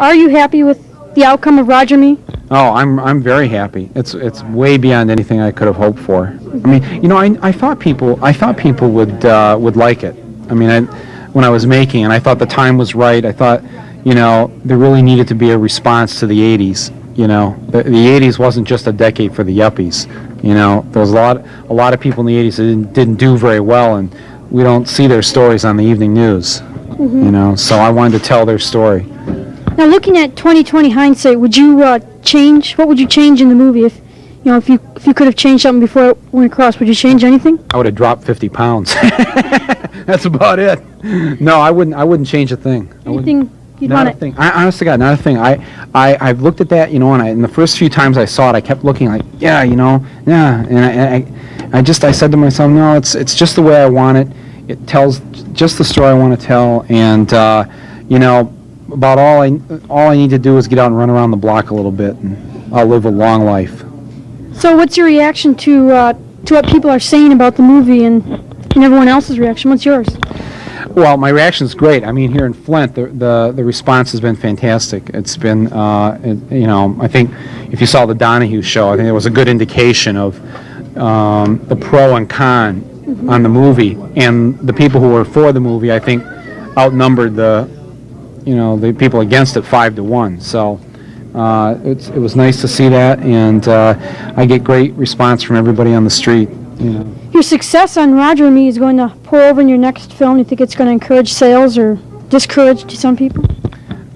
Are you happy with the outcome of Roger Me? Oh, I'm very happy. It's way beyond anything I could have hoped for. I mean, I thought people would like it. I mean, when I was making, and I thought the time was right. I thought, there really needed to be a response to the '80s. The '80s wasn't just a decade for the yuppies. There was a lot of people in the '80s that didn't do very well, and we don't see their stories on the evening news. So I wanted to tell their story. Now, looking at 2020 hindsight, would you change? What would you change in the movie if you could have changed something before it went across? Would you change anything? I would have dropped 50 pounds. That's about it. No, I wouldn't change a thing. Anything you'd Not want a thing. Honest to God, not a thing. I've looked at that, and the first few times I saw it, I kept looking like, yeah, and I said to myself, no, it's just the way I want it. It tells just the story I want to tell, and about all I need to do is get out and run around the block a little bit, and I'll live a long life. So, what's your reaction to what people are saying about the movie and everyone else's reaction? What's yours? Well, my reaction is great. I mean, here in Flint, the response has been fantastic. It's been, I think if you saw the Donahue show, I think it was a good indication of the pro and con on the movie, and the people who were for the movie, I think, outnumbered the people against it 5-1. So it was nice to see that, and I get great response from everybody on the street. Your success on Roger Me is going to pour over in your next film. You think it's going to encourage sales or discourage to some people?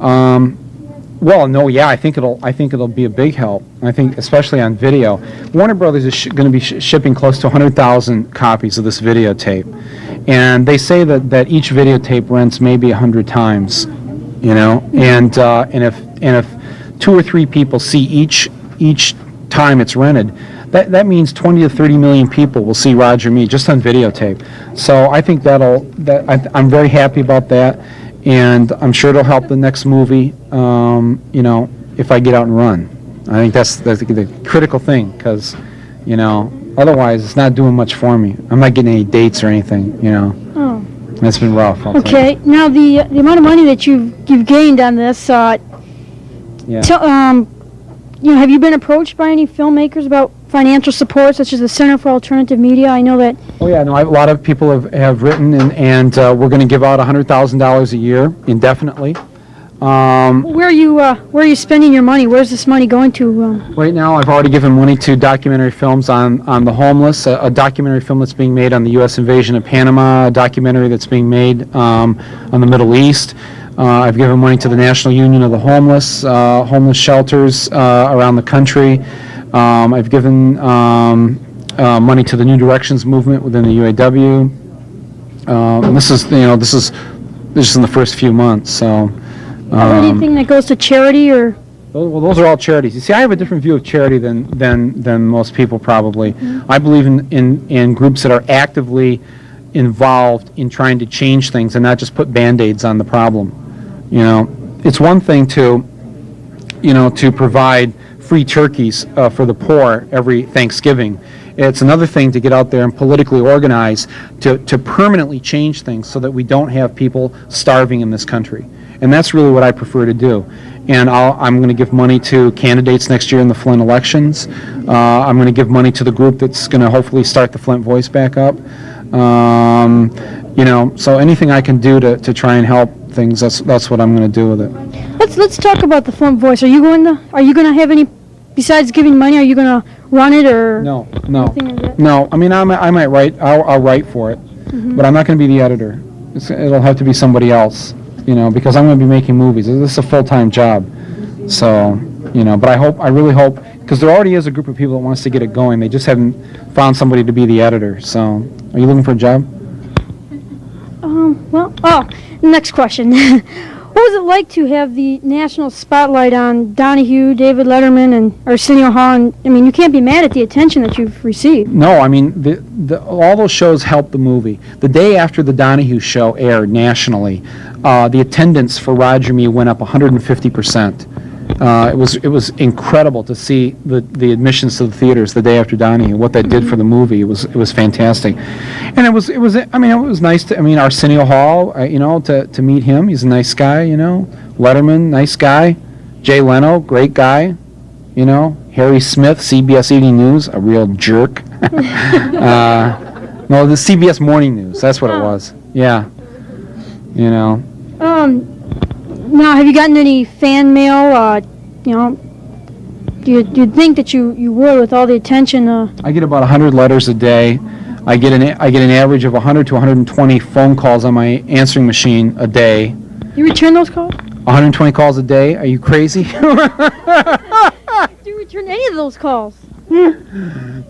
Well, no, yeah, I think it'll be a big help. I think especially on video. Warner Brothers is going to be shipping close to 100,000 copies of this videotape, and they say that each videotape rents maybe 100 times. And if 2 or 3 people see each time it's rented, that means 20 to 30 million people will see Roger Me just on videotape. So I think I'm very happy about that, and I'm sure it'll help the next movie. If I get out and run, I think that's the critical thing, because otherwise it's not doing much for me. I'm not getting any dates or anything. Oh. It's been rough. Okay. Now the amount of money that you've gained on this. Yeah. Have you been approached by any filmmakers about financial support, such as the Center for Alternative Media? I know that. Oh yeah, no. A lot of people have written, and we're going to give out $100,000 a year indefinitely. Where are you spending your money? Where's this money going to? Right now, I've already given money to documentary films on the homeless, a documentary film that's being made on the U.S. invasion of Panama, a documentary that's being made on the Middle East. I've given money to the National Union of the Homeless, homeless shelters around the country. I've given money to the New Directions movement within the UAW. And this is just in the first few months. So. Anything that goes to charity or? Well, those are all charities. You see, I have a different view of charity than most people probably. Mm-hmm. I believe in groups that are actively involved in trying to change things and not just put Band-Aids on the problem. It's one thing to provide free turkeys for the poor every Thanksgiving. It's another thing to get out there and politically organize to permanently change things so that we don't have people starving in this country. And that's really what I prefer to do. And I'm going to give money to candidates next year in the Flint elections. I'm going to give money to the group that's going to hopefully start the Flint Voice back up. So anything I can do to try and help things, that's what I'm going to do with it. Let's talk about the Flint Voice. Are you going to have any, besides giving money, are you going to run it or? No. I mean, I might write. I'll write for it, but I'm not going to be the editor. It'll have to be somebody else. Because I'm going to be making movies. This is a full-time job. So, but I really hope, because there already is a group of people that wants to get it going. They just haven't found somebody to be the editor. So, are you looking for a job? Next question. What was it like to have the national spotlight on Donahue, David Letterman, and Arsenio Hall? And, you can't be mad at the attention that you've received. No, I mean, all those shows helped the movie. The day after the Donahue show aired nationally, the attendance for Roger Me went up 150%. It was incredible to see the admissions to the theaters the day after Donahue, what that did for the movie. It was fantastic, and it was I mean, it was nice to, I mean, Arsenio Hall, to meet him. He's a nice guy, Letterman, nice guy. Jay Leno, great guy, Harry Smith, CBS Evening News, a real jerk. No, the CBS Morning News, that's what it was. Yeah, Now, have you gotten any fan mail? You'd think that you would with all the attention. I get about 100 letters a day. I get an average of 100 to 120 phone calls on my answering machine a day. You return those calls? 120 calls a day? Are you crazy? Do you return any of those calls?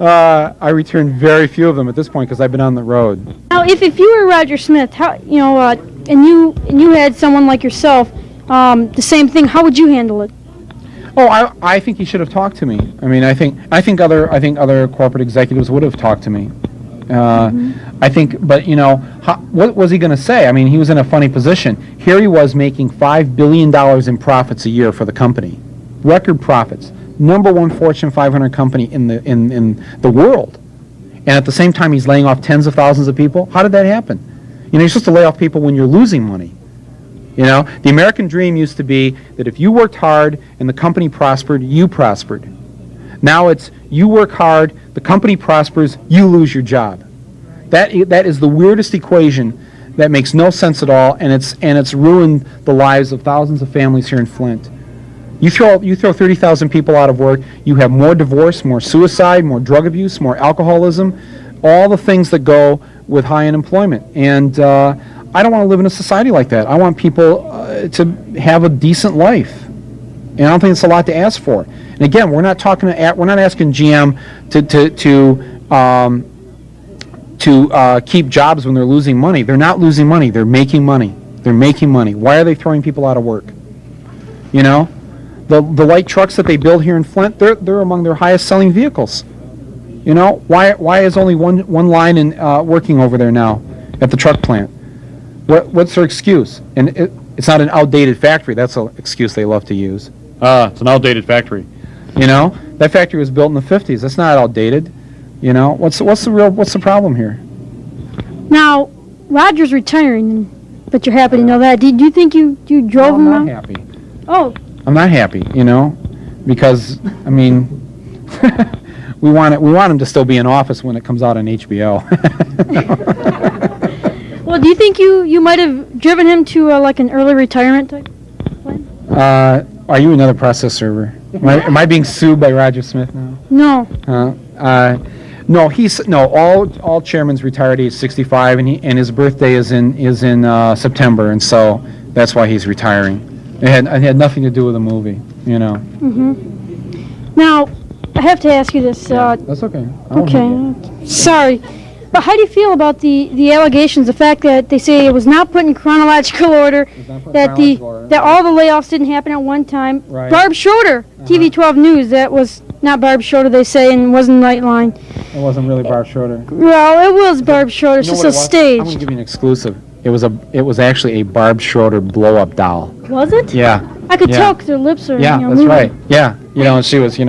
I return very few of them at this point because I've been on the road. Now, if you were Roger Smith, how and you had someone like yourself, the same thing, how would you handle it? Oh, I think he should have talked to me. I mean, I think other corporate executives would have talked to me. I think, but what was he going to say? I mean, he was in a funny position. Here he was making $5 billion in profits a year for the company, record profits, #1 Fortune 500 company in the world, and at the same time he's laying off tens of thousands of people. How did that happen? You're supposed to lay off people when you're losing money. The American dream used to be that if you worked hard and the company prospered, you prospered. Now it's you work hard, the company prospers, you lose your job. That is the weirdest equation that makes no sense at all, and it's ruined the lives of thousands of families here in Flint. You throw 30,000 people out of work, you have more divorce, more suicide, more drug abuse, more alcoholism, all the things that go with high unemployment. And I don't want to live in a society like that. I want people to have a decent life, and I don't think it's a lot to ask for. And again, we're not asking GM to keep jobs when they're losing money. They're not losing money. They're making money. They're making money. Why are they throwing people out of work? The light trucks that they build here in Flint, they're among their highest selling vehicles. Why is only one line working over there now at the truck plant? What's their excuse? And it's not an outdated factory. That's an excuse they love to use. It's an outdated factory. That factory was built in the 50s. That's not outdated. What's the problem here? Now, Roger's retiring, but you're happy to know that. Do you think you drove him out? I'm not happy. Oh. I'm not happy, because I mean, we want him to still be in office when it comes out on HBO. Well, do you think you might have driven him to like an early retirement type plan? Are you another process server? Am I being sued by Roger Smith now? No. No. All chairmen retire at age 65, and his birthday is in September, and so that's why he's retiring. It had nothing to do with the movie, Now, I have to ask you this. That's okay. Okay. Sorry. But how do you feel about the allegations, the fact that they say it was not put in chronological order, that all the layoffs didn't happen at one time? Right. Barb Schroeder, TV 12 News, that was not Barb Schroeder, they say, and wasn't Nightline. It wasn't really Barb Schroeder. Well, it was Barb Schroeder. It's just a stage. I'm going to give you an exclusive. It was actually a Barb Schroeder blow-up doll. Was it? Yeah. I could tell because their lips are. Yeah, that's moving. right. Yeah, and she was, but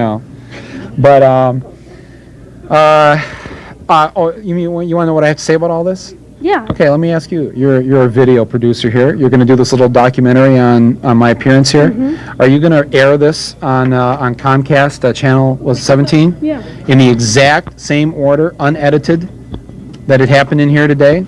you want to know what I have to say about all this? Yeah. Okay, let me ask you. You're a video producer here. You're going to do this little documentary on my appearance here. Mm-hmm. Are you going to air this on Comcast channel 17? Yeah. In the exact same order, unedited, that it happened in here today?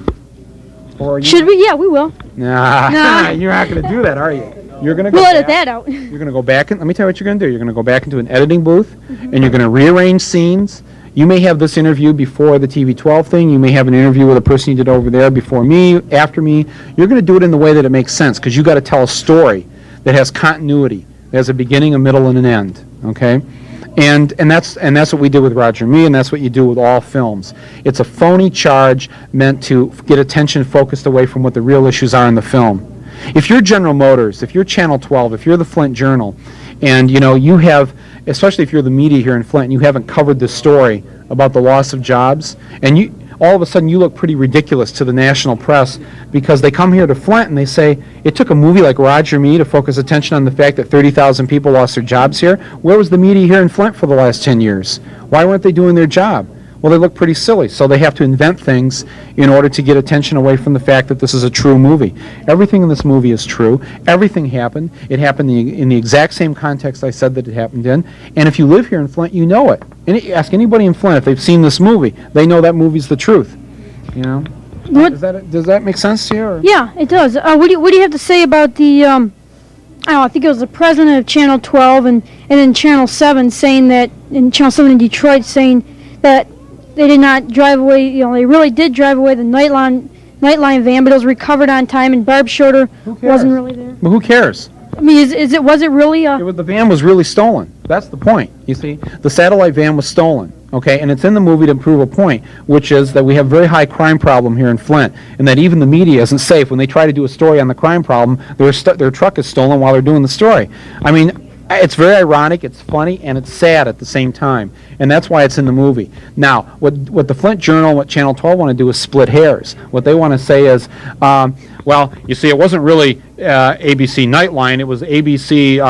Or Should we? Yeah, we will. Nah, you're not going to do that, are you? You're going to go We'll back, edit that out. You're going to go back and let me tell you what you're going to do. You're going to go back into an editing booth, and you're going to rearrange scenes. You may have this interview before the TV 12 thing. You may have an interview with a person you did over there before me, after me. You're going to do it in the way that it makes sense, because you got to tell a story that has continuity, that has a beginning, a middle, and an end. Okay, and that's what we did with Roger and me, and that's what you do with all films. It's a phony charge meant to get attention focused away from what the real issues are in the film. If you're General Motors, if you're Channel 12, if you're the Flint Journal, and you have, especially if you're the media here in Flint, and you haven't covered the story about the loss of jobs, and all of a sudden you look pretty ridiculous to the national press because they come here to Flint and they say, it took a movie like Roger Me to focus attention on the fact that 30,000 people lost their jobs here. Where was the media here in Flint for the last 10 years? Why weren't they doing their job? Well, they look pretty silly, so they have to invent things in order to get attention away from the fact that this is a true movie. Everything in this movie is true. Everything happened. It happened in the exact same context I said that it happened in. And if you live here in Flint, you know it. And ask anybody in Flint if they've seen this movie. They know that movie's the truth. You know? Does that make sense to you? Or? Yeah, it does. What do you have to say about the? I think it was the president of Channel 12 and then Channel 7 saying that in Channel 7 in Detroit saying that they did not drive away. They really did drive away the Nightline van, but it was recovered on time, and Barb Schroeder wasn't really there. But who cares? I mean, was it really? The van was really stolen. That's the point. You see, the satellite van was stolen. Okay, and it's in the movie to prove a point, which is that we have a very high crime problem here in Flint, and that even the media isn't safe when they try to do a story on the crime problem. Their truck is stolen while they're doing the story. I mean, it's very ironic, it's funny, and it's sad at the same time, and that's why it's in the movie. Now, what the Flint Journal, what Channel 12 want to do is split hairs. What they want to say is, well, you see, it wasn't really ABC Nightline, it was ABC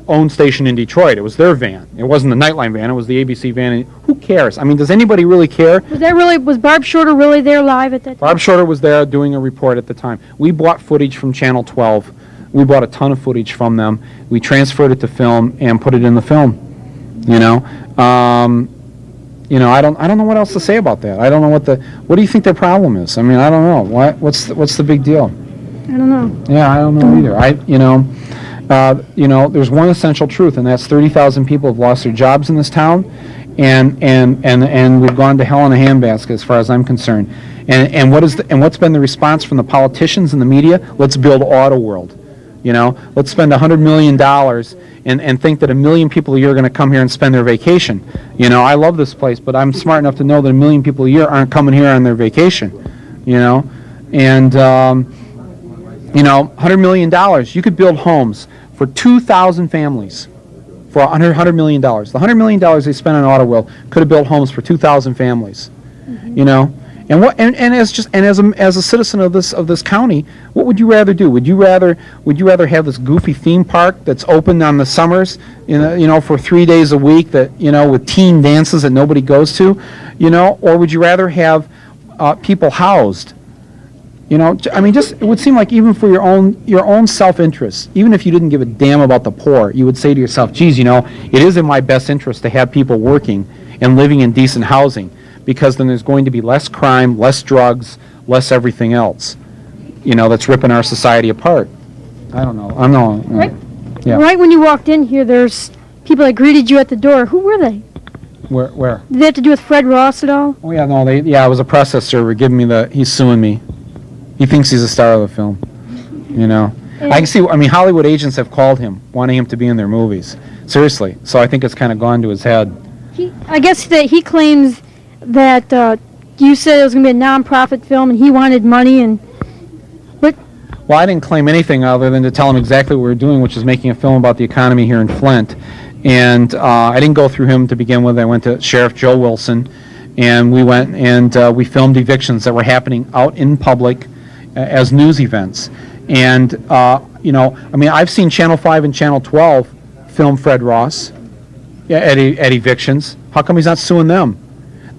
owned station in Detroit. It was their van. It wasn't the Nightline van, it was the ABC van. Who cares? I mean, does anybody really care? Was Barb Schroeder really there live at that time? Barb Schroeder was there doing a report at the time. We bought footage from Channel 12. We bought a ton of footage from them. We transferred it to film and put it in the film. I don't know what else to say about that. I don't know what do you think their problem is? I mean, I don't know. What's the big deal? I don't know. Yeah, I don't know either. There's one essential truth, and that's 30,000 people have lost their jobs in this town, and we've gone to hell in a handbasket as far as I'm concerned. And what's been the response from the politicians and the media? Let's build Auto World. Let's spend $100 million and think that 1 million people a year are going to come here and spend their vacation. I love this place, but I'm smart enough to know that 1 million people a year aren't coming here on their vacation. And $100 million, you could build homes for 2,000 families for $100 million. The $100 million they spent on Auto World could have built homes for 2,000 families. And as a citizen of this county, what would you rather do? Would you rather have this goofy theme park that's open on the summers, for 3 days a week with teen dances that nobody goes to, or would you rather have people housed? It would seem like even for your own self-interest, even if you didn't give a damn about the poor, you would say to yourself, geez, it is in my best interest to have people working and living in decent housing, because then there's going to be less crime, less drugs, less everything else, that's ripping our society apart. I don't know. Right. Yeah. Right when you walked in here, there's people that greeted you at the door. Who were they? Where? Did they have to do with Fred Ross at all? Oh, yeah, no, it was a process server giving me he's suing me. He thinks he's a star of the film, I can see, Hollywood agents have called him, wanting him to be in their movies. Seriously. So I think it's kind of gone to his head. I guess that he claims that you said it was going to be a non-profit film and he wanted money Well, I didn't claim anything other than to tell him exactly what we were doing, which is making a film about the economy here in Flint. And I didn't go through him to begin with. I went to Sheriff Joe Wilson, and we went and we filmed evictions that were happening out in public as news events. And, I've seen Channel 5 and Channel 12 film Fred Ross at evictions. How come he's not suing them?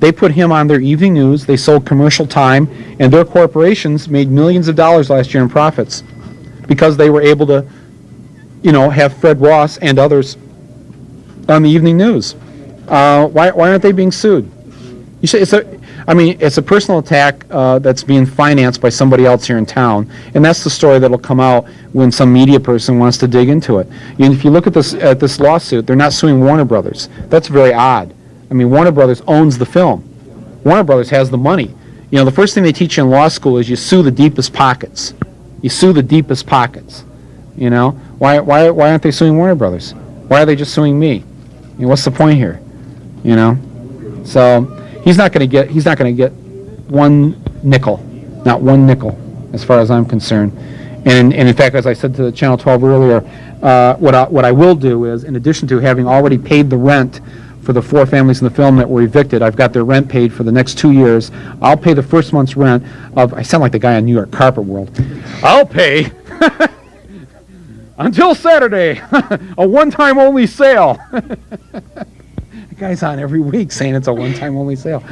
They put him on their evening news, they sold commercial time, and their corporations made millions of dollars last year in profits because they were able to, have Fred Ross and others on the evening news. Why aren't they being sued? You say it's a personal attack that's being financed by somebody else here in town, and that's the story that'll come out when some media person wants to dig into it. And if you look at this lawsuit, they're not suing Warner Brothers. That's very odd. Warner Brothers owns the film. Warner Brothers has the money. The first thing they teach you in law school is you sue the deepest pockets. You sue the deepest pockets. Why aren't they suing Warner Brothers? Why are they just suing me? What's the point here? So he's not going to get one nickel, not one nickel, as far as I'm concerned. And in fact, as I said to Channel 12 earlier, what I will do is, in addition to having already paid the rent for the 4 families in the film that were evicted. I've got their rent paid for the next 2 years. I'll pay the first month's rent of, I sound like the guy on New York Carpet World. I'll pay until Saturday, a one-time only sale. The guy's on every week saying it's a one-time only sale.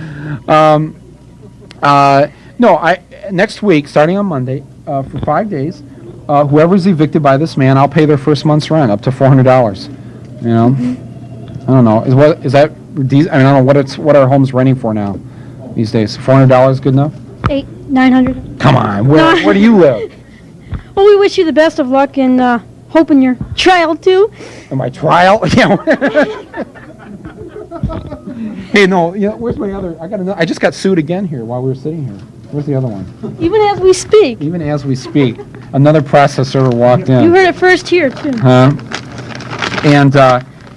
No, next week, starting on Monday, for 5 days, whoever's evicted by this man, I'll pay their first month's rent, up to $400. You know, I don't know. Is that? I mean, I don't know what our home's renting for now these days. $400 good enough? 900. Come on, where do you live? Well, we wish you the best of luck in hoping your trial too. In my trial? Yeah. Hey, no. Yeah. Where's my other? I just got sued again here while we were sitting here. Where's the other one? Even as we speak. Even as we speak, another process server walked in. You heard it first here too. Huh? And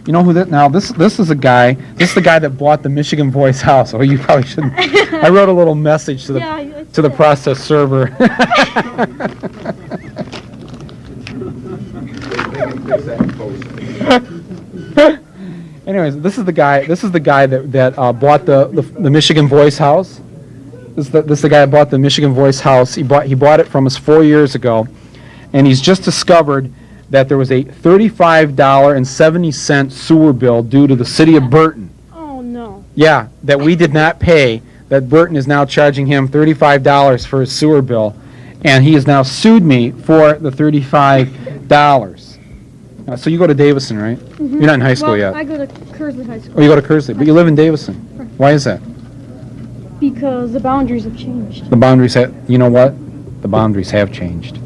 you know who that? Now this is a guy. This is the guy that bought the Michigan Voice house. Oh, you probably shouldn't. I wrote a little message to the Yeah, I to the see process server. Anyways, this is the guy. This is the guy that bought the Michigan Voice house. This is the guy that bought the Michigan Voice house. He bought it from us 4 years ago, and he's just discovered that there was a $35.70 sewer bill due to the city of Burton. Oh no. Yeah, that we did not pay. That Burton is now charging him $35 for his sewer bill, and he has now sued me for the $35. So you go to Davison, right? Mm-hmm. You're not in high school Well, yet. I go to Kersley High School Oh, you go to Kersley, but you live in Davison. Why is that? because the boundaries have changed. The boundaries have, you know what? The boundaries have changed.